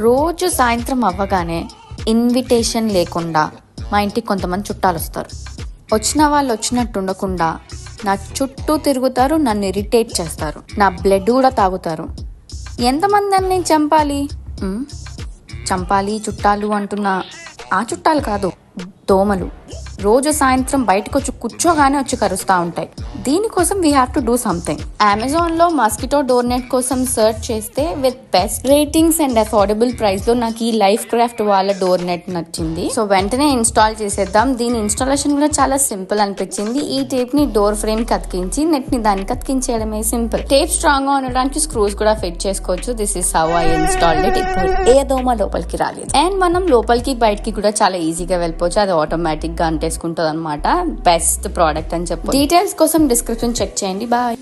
రోజు సాయంత్రం అవ్వగానే ఇన్విటేషన్ లేకుండా మా ఇంటికి కొంతమంది చుట్టాలు వస్తారు. వచ్చిన వాళ్ళు వచ్చినట్టు ఉండకుండా నా చుట్టూ తిరుగుతారు, నన్ను ఇరిటేట్ చేస్తారు, నా బ్లడ్ కూడా తాగుతారు. ఎంతమంది అని నేను చంపాలి చుట్టాలు అంటున్నా, ఆ చుట్టాలు కాదు, దోమలు. రోజు సాయంత్రం బయటకు వచ్చి కూర్చోగానే వచ్చి కరుస్తూ ఉంటాయి. దీనికోసం we have to do something. అమెజాన్లో మస్కిటో డోర్ నెట్ కోసం సర్చ్ చేస్తే with best ratings and affordable ప్రైస్లో నాకు ఈ లైఫ్ క్రాఫ్ట్ వాళ్ళ డోర్ నెట్ నచ్చింది. సో వెంటనే ఇన్స్టాల్ చేసేద్దాం. దీని ఇన్స్టాలేషన్ కూడా చాలా సింపుల్ అనిపించింది. ఈ టేప్ ని డోర్ ఫ్రేమ్ కతికించి నెట్ ని దానికి కతికించేయడమే సింపుల్. టేప్ స్ట్రాంగ్ గా ఉండడానికి స్క్రూస్ కూడా ఫిట్ చేసుకోవచ్చు. This is how I installed it. ఇప్పుడు ఏ దోమ లోపలికి రాలేదు అండ్ మనం లోపలికి బయటికి కూడా చాలా ఈజీగా వెళ్ళిపోవచ్చు. అది ఆటోమేటిక్ గా అంటేసుకుంటుంది అనమాట. బెస్ట్ ప్రోడక్ట్ అని చెప్పి. డీటెయిల్స్ కోసం డిస్క్రిప్షన్ చెక్ చేయండి. బాయ్.